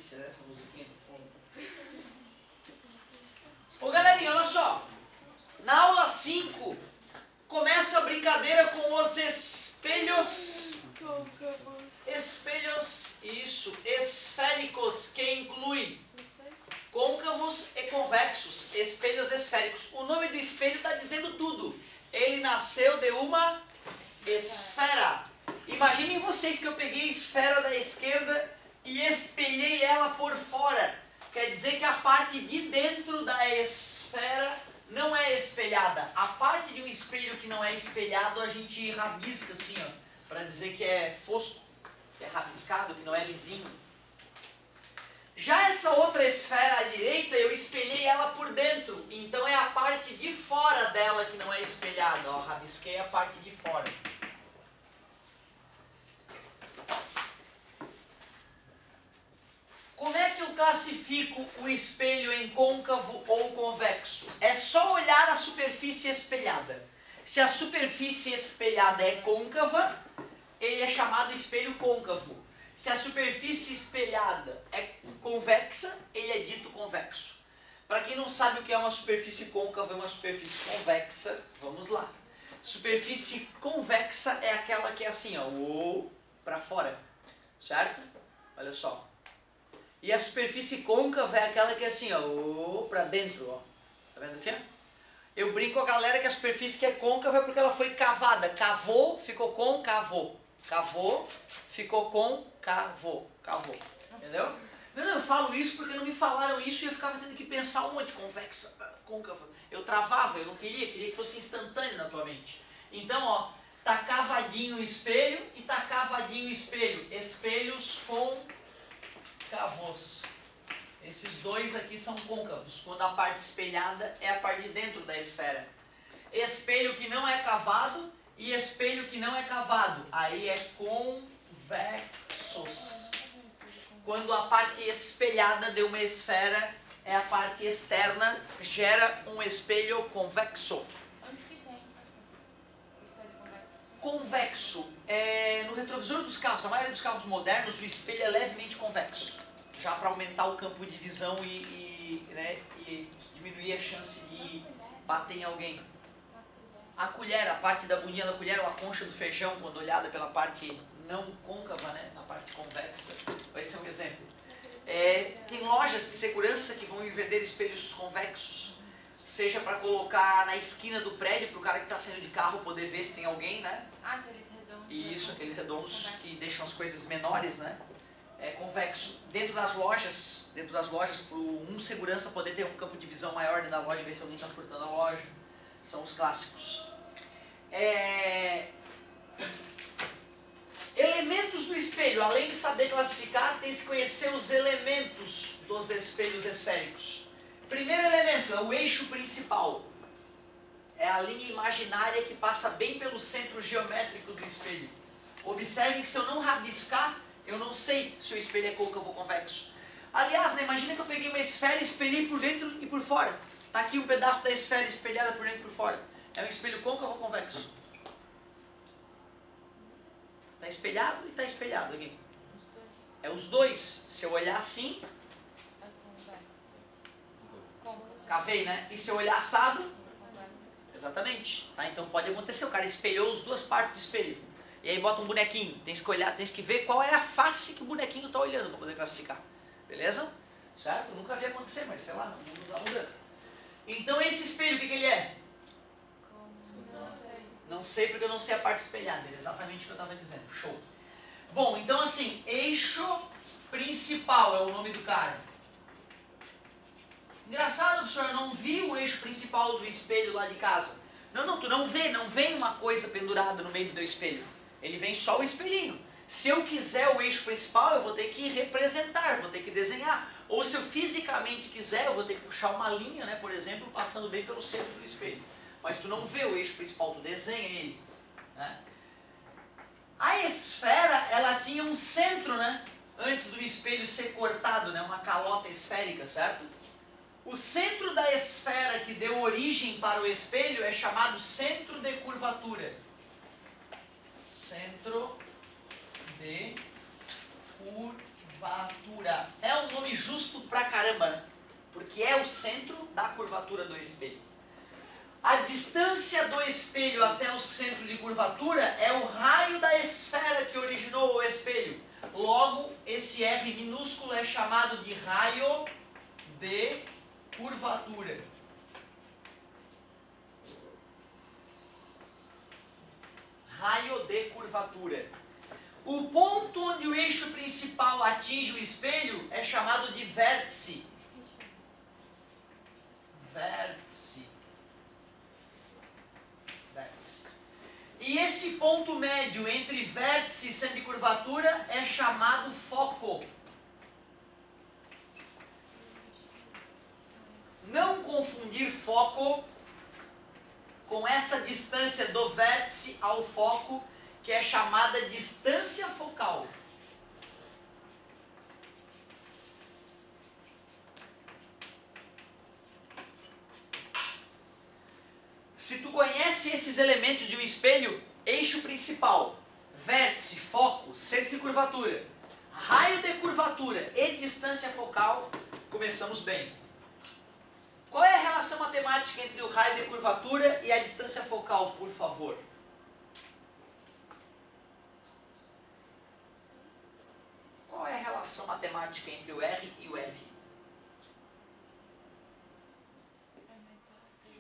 delícia, né? Essa musiquinha do fundo. Ô galerinha, olha só. Na aula 5, começa a brincadeira com os espelhos. Espelhos, isso, esféricos, que inclui côncavos e convexos, espelhos esféricos. O nome do espelho está dizendo tudo. Ele nasceu de uma esfera. Imaginem vocês que eu peguei a esfera da esquerda e espelhei ela por fora. Quer dizer que a parte de dentro da esfera não é espelhada. A parte de um espelho que não é espelhado a gente rabisca assim, ó, para dizer que é fosco, que é rabiscado, que não é lisinho. Já essa outra esfera à direita, eu espelhei ela por dentro. Então é a parte de fora dela que não é espelhada. Ó, rabisquei a parte de fora. Como é que eu classifico o espelho em côncavo ou convexo? É só olhar a superfície espelhada. Se a superfície espelhada é côncava, ele é chamado espelho côncavo. Se a superfície espelhada é convexa, ele é dito convexo. Para quem não sabe o que é uma superfície côncava e uma superfície convexa, vamos lá. Superfície convexa é aquela que é assim, ó, para fora, certo? Olha só. E a superfície côncava é aquela que é assim, ó, para dentro, ó. Tá vendo aqui? Eu brinco com a galera que a superfície que é côncava é porque ela foi cavada. Cavou, ficou côncavo. Cavou, ficou côncavo. Cavou. Entendeu? Não, eu falo isso porque não me falaram isso e eu ficava tendo que pensar um monte, convexa, côncava. Eu travava, eu não queria que fosse instantâneo na tua mente. Então, ó, tá cavadinho o espelho e tá cavadinho o espelho. Espelhos côncavos. Esses dois aqui são côncavos, quando a parte espelhada é a parte de dentro da esfera. Espelho que não é cavado e espelho que não é cavado, aí é convexos. Quando a parte espelhada de uma esfera é a parte externa, gera um espelho convexo. Onde que tem espelho convexo? Convexo é no retrovisor dos carros. A maioria dos carros modernos, o espelho é levemente convexo, já para aumentar o campo de visão né, e diminuir a chance de bater em alguém. A colher, a parte da bundinha da colher ou a concha do feijão, quando olhada pela parte não côncava, né, na parte convexa, vai ser um exemplo. Tem lojas de segurança que vão vender espelhos convexos, seja para colocar na esquina do prédio, para o cara que está saindo de carro poder ver se tem alguém, né? Ah, aqueles redondos. Isso, aqueles redondos que deixam as coisas menores, né? É convexo. Dentro das lojas, para um segurança poder ter um campo de visão maior dentro da loja e ver se alguém está furtando a loja. São os clássicos. Elementos do espelho. Além de saber classificar, tem que conhecer os elementos dos espelhos esféricos. Primeiro elemento é o eixo principal. É a linha imaginária que passa bem pelo centro geométrico do espelho. Observem que se eu não rabiscar, eu não sei se o espelho é côncavo ou convexo. Aliás, né, imagina que eu peguei uma esfera e espelhei por dentro e por fora. Está aqui um pedaço da esfera espelhada por dentro e por fora. É um espelho côncavo ou convexo? Está espelhado e está espelhado aqui. É os dois. Se eu olhar assim, É convexo. cavei, né? E se eu olhar assado, exatamente. Tá? Então pode acontecer, o cara espelhou as duas partes do espelho. E aí bota um bonequinho. Tem que olhar, tem que ver qual é a face que o bonequinho está olhando para poder classificar. Beleza? Certo? Nunca vi acontecer, mas sei lá, no mundo está mudando. Então esse espelho, o que ele é? Não sei porque eu não sei a parte espelhada. É exatamente o que eu estava dizendo. Show. Bom, então assim, eixo principal é o nome do cara. Engraçado, professor, eu não vi o eixo principal do espelho lá de casa. Não, tu não vem uma coisa pendurada no meio do teu espelho. Ele vem só o espelhinho. Se eu quiser o eixo principal, eu vou ter que representar, vou ter que desenhar. Ou se eu fisicamente quiser, eu vou ter que puxar uma linha, né, por exemplo, passando bem pelo centro do espelho. Mas tu não vê o eixo principal, tu desenha ele. Né? A esfera, ela tinha um centro, né? Antes do espelho ser cortado, né? Uma calota esférica, certo? O centro da esfera que deu origem para o espelho é chamado centro de curvatura. Centro de curvatura. É um nome justo pra caramba, né? Porque é o centro da curvatura do espelho. A distância do espelho até o centro de curvatura é o raio da esfera que originou o espelho. Logo, esse R minúsculo é chamado de raio de curvatura. Raio de curvatura. O ponto onde o eixo principal atinge o espelho é chamado de vértice. Vértice. Vértice. E esse ponto médio entre vértice e centro de curvatura é chamado foco. Não confundir foco com essa distância do vértice ao foco, que é chamada distância focal. Se tu conhece esses elementos de um espelho, eixo principal, vértice, foco, centro de curvatura, raio de curvatura e distância focal, começamos bem. Qual é a relação matemática entre o raio de curvatura e a distância focal, por favor? Qual é a relação matemática entre o R e o F?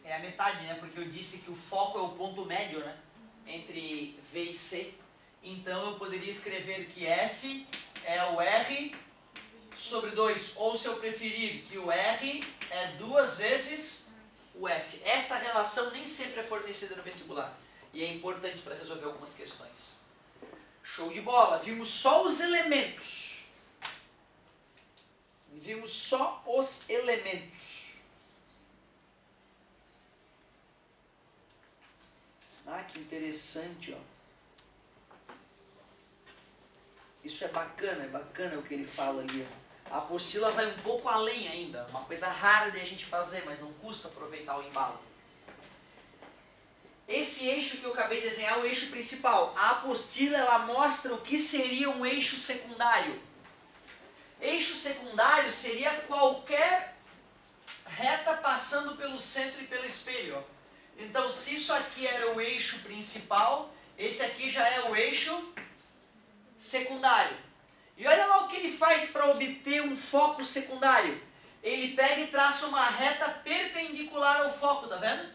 É a metade, né? Porque eu disse que o foco é o ponto médio, né? Entre V e C. Então eu poderia escrever que F é o R sobre 2. Ou se eu preferir que o R é 2 vezes o F. Esta relação nem sempre é fornecida no vestibular. E é importante para resolver algumas questões. Show de bola! Vimos só os elementos. Vimos só os elementos. Ah, que interessante, ó. Isso é bacana o que ele fala ali, ó. A apostila vai um pouco além ainda, uma coisa rara de a gente fazer, mas não custa aproveitar o embalo. Esse eixo que eu acabei de desenhar é o eixo principal. A apostila, ela mostra o que seria um eixo secundário. Eixo secundário seria qualquer reta passando pelo centro e pelo espelho, ó. Então, se isso aqui era o eixo principal, esse aqui já é o eixo secundário. E olha lá o que ele faz para obter um foco secundário. Ele pega e traça uma reta perpendicular ao foco, tá vendo?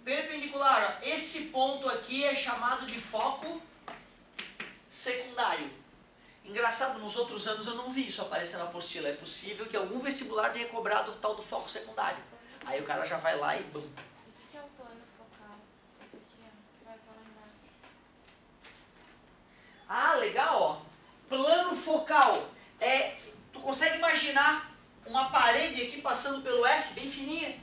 Perpendicular, ó. Esse ponto aqui é chamado de foco secundário. Engraçado, nos outros anos eu não vi isso aparecer na apostila. É possível que algum vestibular tenha cobrado o tal do foco secundário. Aí o cara já vai lá e bum. O que é o plano focal? Esse aqui vai estar lá embaixo. Ah, legal, ó. Plano focal. Tu consegue imaginar uma parede aqui passando pelo F, bem fininha,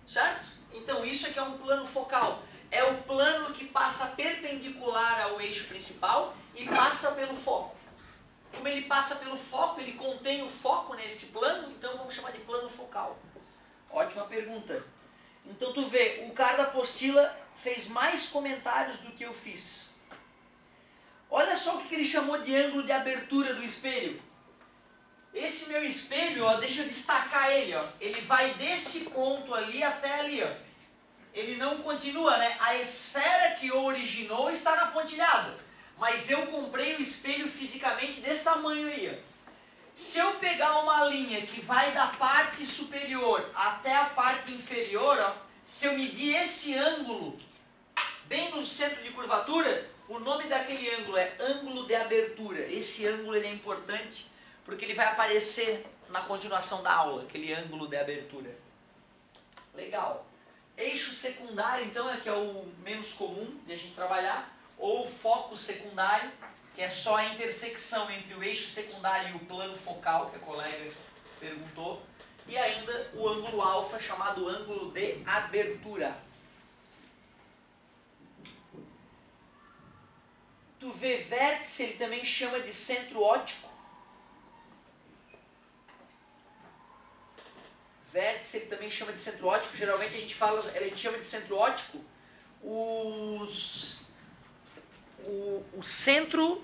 certo? Então isso aqui é um plano focal. É o plano que passa perpendicular ao eixo principal e passa pelo foco. Como ele passa pelo foco, ele contém o foco nesse plano, então vamos chamar de plano focal. Ótima pergunta. Então tu vê, o cara da apostila fez mais comentários do que eu fiz. Olha só o que ele chamou de ângulo de abertura do espelho. Esse meu espelho, ó, deixa eu destacar ele, ó. Ele vai desse ponto ali até ali, ó. Ele não continua, né? A esfera que o originou está na pontilhada. Mas eu comprei o espelho fisicamente desse tamanho aí, ó. Se eu pegar uma linha que vai da parte superior até a parte inferior, ó, se eu medir esse ângulo bem no centro de curvatura, o nome daquele ângulo é ângulo de abertura. Esse ângulo ele é importante porque ele vai aparecer na continuação da aula, aquele ângulo de abertura. Legal. Eixo secundário, então, é que é o menos comum de a gente trabalhar, ou foco secundário, que é só a intersecção entre o eixo secundário e o plano focal, que a colega perguntou, e ainda o ângulo alfa, chamado ângulo de abertura. Tu vê vértice, ele também chama de centro óptico. Vértice ele também chama de centro óptico. Geralmente a gente chama de centro óptico o centro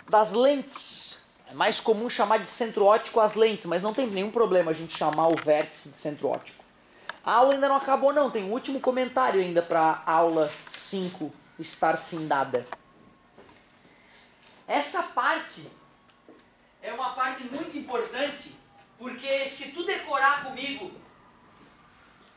das lentes. É mais comum chamar de centro óptico as lentes, mas não tem nenhum problema a gente chamar o vértice de centro óptico. A aula ainda não acabou não, tem um último comentário ainda para a aula 5 estar findada. Essa parte é uma parte muito importante, porque se tu decorar comigo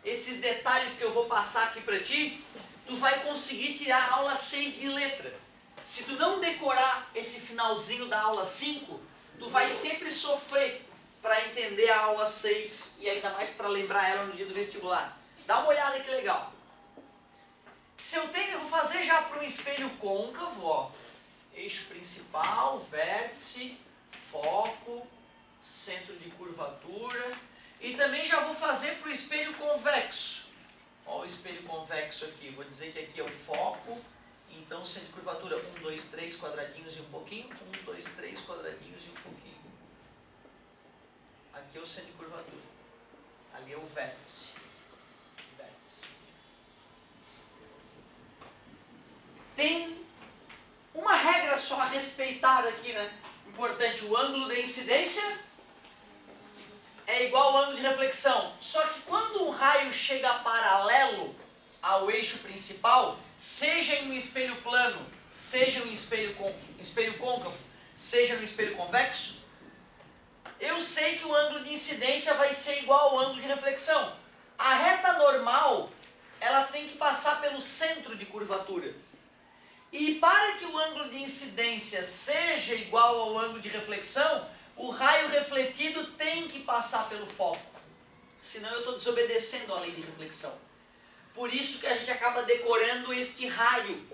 esses detalhes que eu vou passar aqui para ti, tu vai conseguir tirar a aula 6 de letra. Se tu não decorar esse finalzinho da aula 5, tu vai sempre sofrer para entender a aula 6 e ainda mais para lembrar ela no dia do vestibular. Dá uma olhada que legal. Se eu vou fazer já para um espelho côncavo, ó. Eixo principal, vértice, foco, centro de curvatura. E também já vou fazer para o espelho convexo. Ó, o espelho convexo aqui. Vou dizer que aqui é o foco. Então, centro de curvatura 1, 2, 3 quadradinhos e um pouquinho. 1, 2, 3 quadradinhos e um pouquinho. Aqui é o centro de curvatura. Ali é o vértice. Tem uma regra só a respeitar aqui, né? Importante, o ângulo de incidência é igual ao ângulo de reflexão. Só que quando um raio chega paralelo ao eixo principal, seja em um espelho plano, seja em um espelho côncavo, seja no espelho convexo, eu sei que o ângulo de incidência vai ser igual ao ângulo de reflexão. A reta normal, ela tem que passar pelo centro de curvatura. E para que o ângulo de incidência seja igual ao ângulo de reflexão, o raio refletido tem que passar pelo foco. Senão eu estou desobedecendo a lei de reflexão. Por isso que a gente acaba decorando este raio,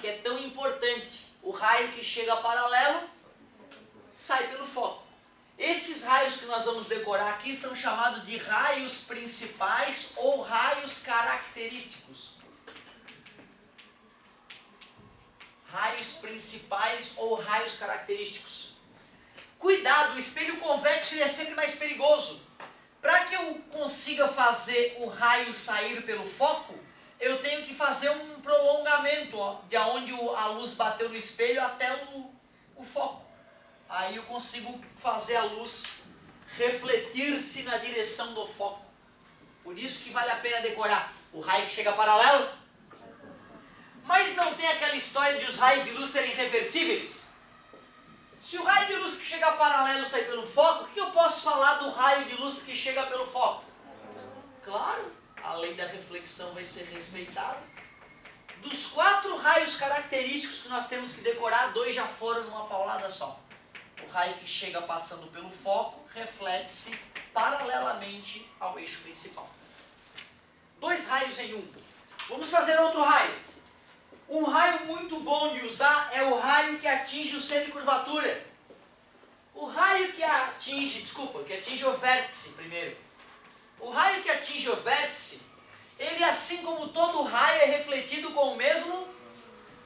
que é tão importante. O raio que chega paralelo, sai pelo foco. Esses raios que nós vamos decorar aqui são chamados de raios principais ou raios característicos. Raios principais ou raios característicos. Cuidado, o espelho convexo ele é sempre mais perigoso. Para que eu consiga fazer o raio sair pelo foco, eu tenho que fazer um prolongamento, ó, de onde a luz bateu no espelho até o foco. Aí eu consigo fazer a luz refletir-se na direção do foco. Por isso que vale a pena decorar o raio que chega paralelo. Mas não tem aquela história de os raios de luz serem reversíveis? Se o raio de luz que chega paralelo sai pelo foco, o que eu posso falar do raio de luz que chega pelo foco? Claro, a lei da reflexão vai ser respeitada. Dos 4 raios característicos que nós temos que decorar, 2 já foram numa paulada só. O raio que chega passando pelo foco reflete-se paralelamente ao eixo principal. 2 raios em um. Vamos fazer outro raio. Um raio muito bom de usar é o raio que atinge o centro de curvatura. O raio que atinge o vértice primeiro. O raio que atinge o vértice, ele assim como todo raio é refletido com o mesmo,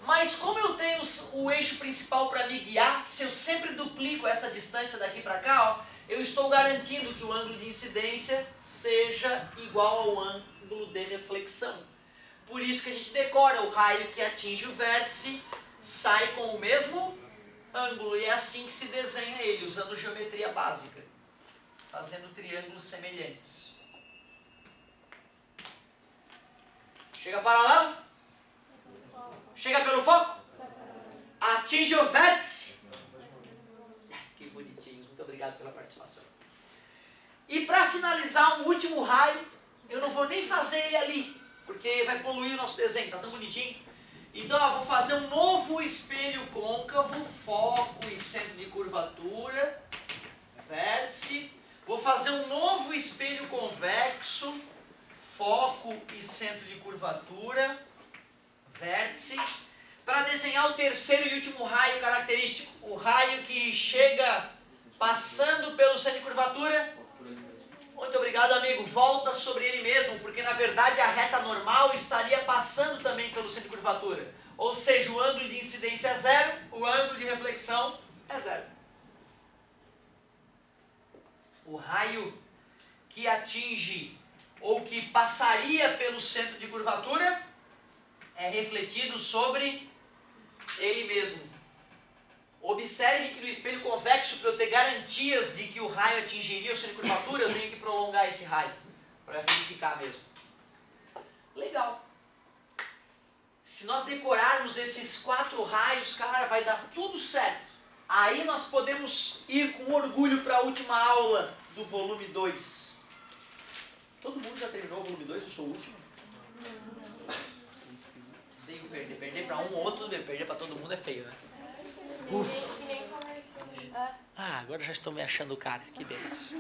mas como eu tenho o eixo principal para me guiar, se eu sempre duplico essa distância daqui para cá, ó, eu estou garantindo que o ângulo de incidência seja igual ao ângulo de reflexão. Por isso que a gente decora o raio que atinge o vértice, sai com o mesmo ângulo. E é assim que se desenha ele, usando geometria básica, fazendo triângulos semelhantes. Chega paralelo? Chega pelo foco? Atinge o vértice? Que bonitinhos, muito obrigado pela participação. E para finalizar, um último raio, eu não vou nem fazer ele ali, porque vai poluir o nosso desenho, tá tão bonitinho. Então eu vou fazer um novo espelho côncavo, foco e centro de curvatura, vértice. Vou fazer um novo espelho convexo, foco e centro de curvatura, vértice. Para desenhar o terceiro e último raio característico, o raio que chega passando pelo centro de curvatura. Muito obrigado, amigo. Volta sobre ele mesmo, porque na verdade a reta normal estaria passando também pelo centro de curvatura. Ou seja, o ângulo de incidência é 0, o ângulo de reflexão é 0. O raio que atinge ou que passaria pelo centro de curvatura é refletido sobre ele mesmo. Observe que no espelho convexo, para eu ter garantias de que o raio atingiria o centro de curvatura, eu tenho que prolongar esse raio, para verificar mesmo. Legal. Se nós decorarmos esses 4 raios, cara, vai dar tudo certo. Aí nós podemos ir com orgulho para a última aula do volume 2. Todo mundo já terminou o volume 2? Eu sou o último? Tenho perder. Perder para um ou outro, perder para todo mundo é feio, né? Tem gente que nem conversou. Ah, agora já estou me achando o cara. Que beleza.